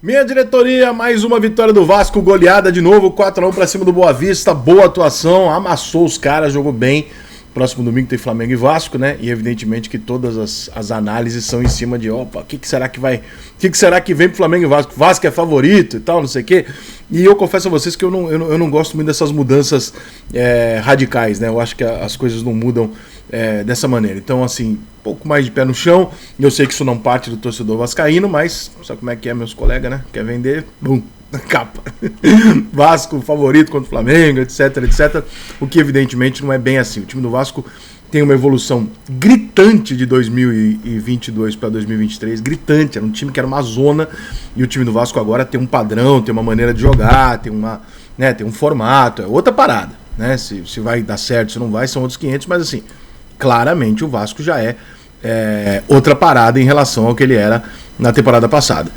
Minha diretoria, mais uma vitória do Vasco, goleada de novo, 4-1 pra cima do Boa Vista, boa atuação, amassou os caras, jogou bem. Próximo domingo tem Flamengo e Vasco, né? E evidentemente que todas as análises são em cima de, opa, o que será que vem pro Flamengo e Vasco? Vasco é favorito e tal, não sei o quê. E eu confesso a vocês que eu não gosto muito dessas mudanças radicais, né? Eu acho que as coisas não mudam dessa maneira. Então, assim, um pouco mais de pé no chão. Eu sei que isso não parte do torcedor vascaíno, mas sabe como é que é, meus colegas, né? Quer vender? Bum! Capa. Vasco favorito contra o Flamengo, etc, etc. O que evidentemente não é bem assim. O time do Vasco tem uma evolução gritante de 2022 para 2023, gritante. Era um time que era uma zona e o time do Vasco agora tem um padrão, tem uma maneira de jogar, tem um formato, é outra parada, né? Se vai dar certo, se não vai, são outros 500, mas assim, claramente o Vasco já é outra parada em relação ao que ele era na temporada passada.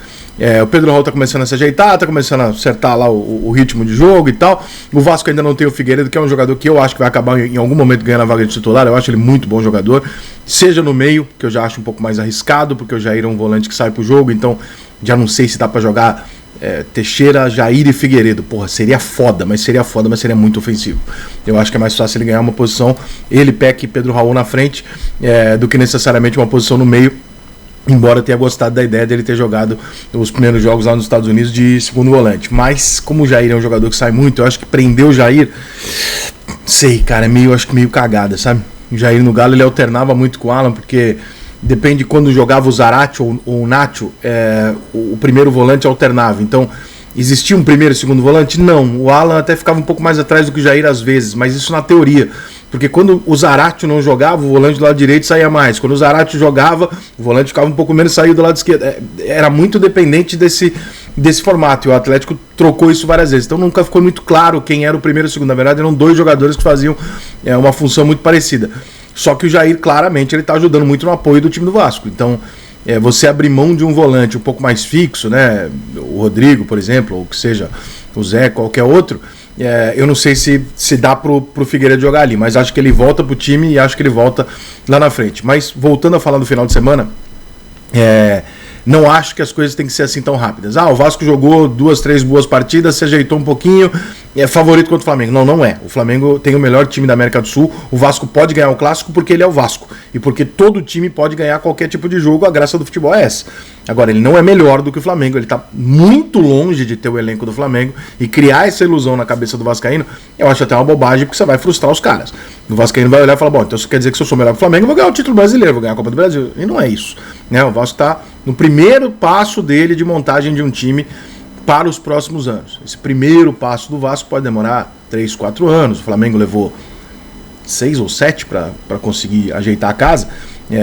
O Pedro Raul tá começando a se ajeitar, tá começando a acertar lá o ritmo de jogo e tal. O Vasco ainda não tem o Figueiredo, que é um jogador que eu acho que vai acabar em algum momento ganhando a vaga de titular. Eu acho ele muito bom jogador, seja no meio, que eu já acho um pouco mais arriscado, porque o Jair é um volante que sai pro jogo, então já não sei se dá pra jogar Teixeira, Jair e Figueiredo. Porra, seria foda, mas seria muito ofensivo. Eu acho que é mais fácil ele ganhar uma posição, ele, Peck e Pedro Raul na frente, do que necessariamente uma posição no meio. Embora eu tenha gostado da ideia dele ter jogado os primeiros jogos lá nos Estados Unidos de segundo volante. Mas, como o Jair é um jogador que sai muito, eu acho que prender o Jair, sei, cara, acho que meio cagada, sabe? O Jair no Galo, ele alternava muito com o Alan, porque depende de quando jogava o Zarate ou o Nacho, o primeiro volante alternava. Então, existia um primeiro e segundo volante? Não. O Alan até ficava um pouco mais atrás do que o Jair às vezes, mas isso na teoria. Porque quando o Zarate não jogava, o volante do lado direito saía mais. Quando o Zarate jogava, o volante ficava um pouco menos, saía do lado esquerdo. Era muito dependente desse formato. E o Atlético trocou isso várias vezes. Então nunca ficou muito claro quem era o primeiro e o segundo. Na verdade, eram dois jogadores que faziam uma função muito parecida. Só que o Jair, claramente, ele está ajudando muito no apoio do time do Vasco. Então, você abrir mão de um volante um pouco mais fixo, né? O Rodrigo, por exemplo, ou que seja o Zé, qualquer outro. Eu não sei se dá pro Figueiredo jogar ali, mas acho que ele volta pro time e acho que ele volta lá na frente. Mas voltando a falar do final de semana, não acho que as coisas têm que ser assim tão rápidas. O Vasco jogou 2, 3 boas partidas, se ajeitou um pouquinho, é favorito contra o Flamengo. Não é. O Flamengo tem o melhor time da América do Sul, o Vasco pode ganhar o Clássico porque ele é o Vasco. E porque todo time pode ganhar qualquer tipo de jogo, a graça do futebol é essa. Agora, ele não é melhor do que o Flamengo, ele está muito longe de ter o elenco do Flamengo e criar essa ilusão na cabeça do vascaíno, eu acho até uma bobagem, porque você vai frustrar os caras. O vascaíno vai olhar e falar, bom, então isso quer dizer que se eu sou melhor que o Flamengo, eu vou ganhar o título brasileiro, vou ganhar a Copa do Brasil. E não é isso, né? O Vasco está no primeiro passo dele de montagem de um time para os próximos anos. Esse primeiro passo do Vasco pode demorar 3, 4 anos, o Flamengo levou 6 ou 7 para conseguir ajeitar a casa.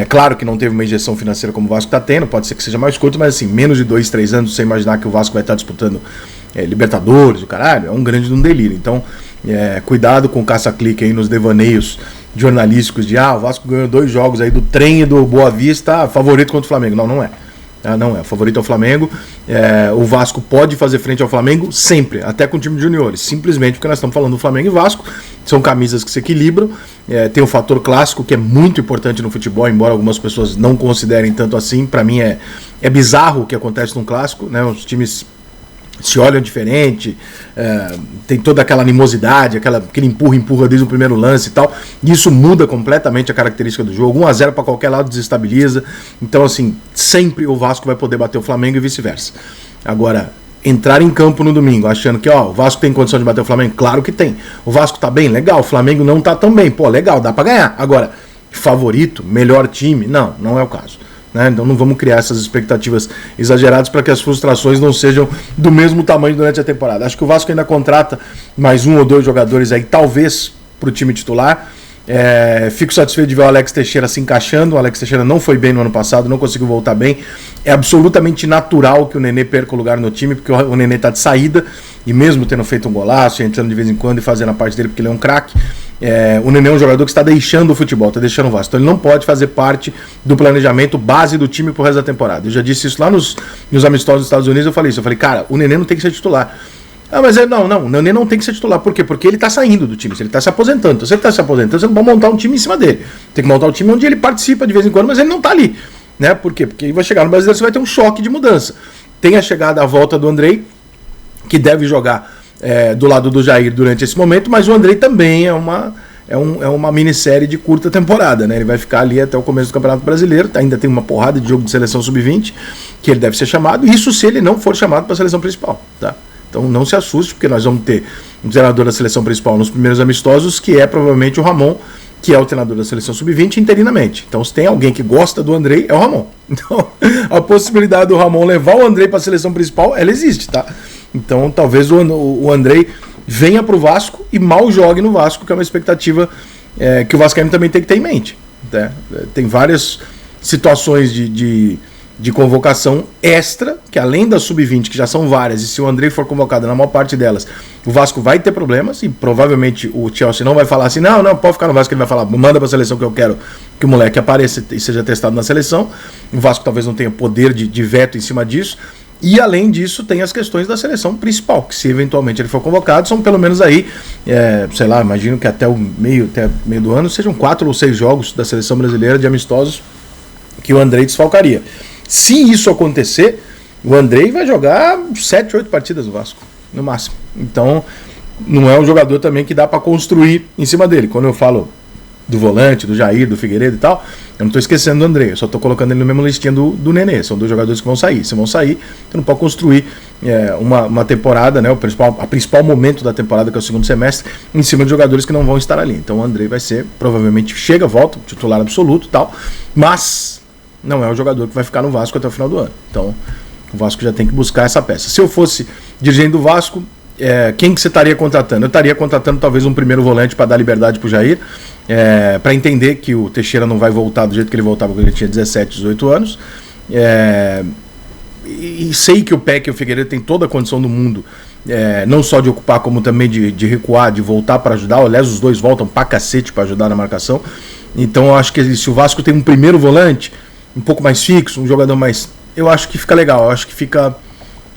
Claro que não teve uma injeção financeira como o Vasco está tendo, pode ser que seja mais curto, mas assim, menos de 2, 3 anos, você imaginar que o Vasco vai estar disputando Libertadores, o caralho, é um grande de um delírio. Então, cuidado com o caça-clique aí nos devaneios jornalísticos de o Vasco ganhou 2 jogos aí do trem e do Boa Vista, favorito contra o Flamengo. Não é. Não é, o favorito é o Flamengo. O Vasco pode fazer frente ao Flamengo sempre, até com o time de juniores, simplesmente porque nós estamos falando do Flamengo e Vasco, são camisas que se equilibram. Tem o fator clássico que é muito importante no futebol, embora algumas pessoas não considerem tanto assim. Para mim é bizarro o que acontece num clássico, né? Os times se olham diferente, tem toda aquela animosidade, aquele empurra desde o primeiro lance e tal, e isso muda completamente a característica do jogo. 1-0 para qualquer lado desestabiliza. Então, assim, sempre o Vasco vai poder bater o Flamengo e vice-versa. Agora, entrar em campo no domingo achando que o Vasco tem condição de bater o Flamengo, claro que tem. O Vasco tá bem, legal, o Flamengo não tá tão bem, legal, dá para ganhar. Agora, favorito, melhor time, não é o caso. Então não vamos criar essas expectativas exageradas para que as frustrações não sejam do mesmo tamanho durante a temporada. Acho que o Vasco ainda contrata mais 1 ou 2 jogadores aí, talvez, para o time titular. Fico satisfeito de ver o Alex Teixeira se encaixando. O Alex Teixeira não foi bem no ano passado, não conseguiu voltar bem. É absolutamente natural que o Nenê perca o lugar no time, porque o Nenê está de saída, e mesmo tendo feito um golaço, entrando de vez em quando e fazendo a parte dele porque ele é um craque, o Nenê é um jogador que está deixando o futebol, está deixando o Vasco. Então ele não pode fazer parte do planejamento base do time pro resto da temporada. Eu já disse isso lá nos amistosos dos Estados Unidos, eu falei isso. Eu falei, cara, o Nenê não tem que ser titular. Mas o Nenê não tem que ser titular. Por quê? Porque ele está saindo do time, ele está se aposentando. Então, se ele está se aposentando, você não pode montar um time em cima dele. Tem que montar um time onde ele participa de vez em quando, mas ele não está ali. Né? Por quê? Porque vai chegar no Brasileiro, você vai ter um choque de mudança. Tem a chegada, a volta do Andrei, que deve jogar do lado do Jair durante esse momento, mas o Andrei também é uma minissérie de curta temporada, né? Ele vai ficar ali até o começo do Campeonato Brasileiro, ainda tem uma porrada de jogo de seleção sub-20, que ele deve ser chamado, isso se ele não for chamado para a seleção principal, tá? Então não se assuste, porque nós vamos ter um treinador da seleção principal nos primeiros amistosos, que é provavelmente o Ramon, que é o treinador da seleção sub-20 interinamente. Então se tem alguém que gosta do Andrei, é o Ramon. Então a possibilidade do Ramon levar o Andrei para a seleção principal, ela existe, tá? Então talvez o Andrei venha para o Vasco e mal jogue no Vasco, que é uma expectativa que o Vascaíno também tem que ter em mente, né? Tem várias situações de convocação extra, que além da sub-20, que já são várias, e se o Andrei for convocado na maior parte delas, o Vasco vai ter problemas, e provavelmente o Chelsea não vai falar assim, não, pode ficar no Vasco, ele vai falar, manda para a seleção que eu quero que o moleque apareça e seja testado na seleção. O Vasco talvez não tenha poder de veto em cima disso. E além disso, tem as questões da seleção principal, que se eventualmente ele for convocado, são pelo menos aí, sei lá, imagino que até meio do ano sejam 4 ou 6 jogos da seleção brasileira de amistosos que o Andrei desfalcaria. Se isso acontecer, o Andrei vai jogar 7, 8 partidas no Vasco, no máximo. Então, não é um jogador também que dá para construir em cima dele. Quando eu falo do volante, do Jair, do Figueiredo e tal, eu não estou esquecendo do André, eu só estou colocando ele no mesmo listinha do Nenê. São 2 jogadores que vão sair. Se vão sair, você não pode construir uma temporada, né, a principal momento da temporada, que é o segundo semestre, em cima de jogadores que não vão estar ali. Então o André vai ser, provavelmente, volta, titular absoluto e tal, mas não é o jogador que vai ficar no Vasco até o final do ano. Então o Vasco já tem que buscar essa peça. Se eu fosse dirigente do Vasco, quem que você estaria contratando? Eu estaria contratando talvez um primeiro volante para dar liberdade para o Jair, para entender que o Teixeira não vai voltar do jeito que ele voltava quando ele tinha 17, 18 anos. E sei que o Peck e o Figueiredo têm toda a condição do mundo, não só de ocupar, como também de recuar, de voltar para ajudar. Aliás, os dois voltam pra cacete para ajudar na marcação. Então eu acho que se o Vasco tem um primeiro volante um pouco mais fixo, um jogador mais... Eu acho que fica legal, eu acho que fica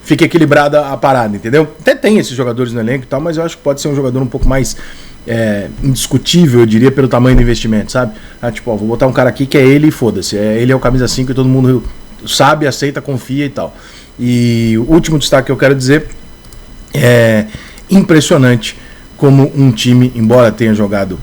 equilibrada a parada, entendeu? Até tem esses jogadores no elenco e tal, mas eu acho que pode ser um jogador um pouco mais indiscutível, eu diria, pelo tamanho do investimento, sabe? Vou botar um cara aqui que é ele e foda-se. Ele é o camisa 5 e todo mundo sabe, aceita, confia e tal. E o último destaque que eu quero dizer é impressionante como um time, embora tenha jogado,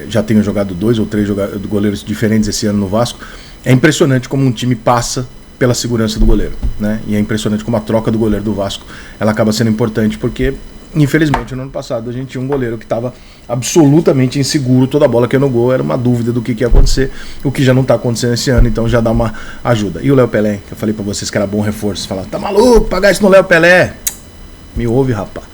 já tenha jogado 2 ou 3 goleiros diferentes esse ano no Vasco, é impressionante como um time passa pela segurança do goleiro, né? E é impressionante como a troca do goleiro do Vasco ela acaba sendo importante, porque infelizmente no ano passado a gente tinha um goleiro que estava absolutamente inseguro, toda a bola que ia no gol era uma dúvida do que ia acontecer, o que já não está acontecendo esse ano, então já dá uma ajuda. E o Léo Pelé, que eu falei para vocês que era bom reforço, falar, tá maluco, pagar isso no Léo Pelé? Me ouve, rapaz.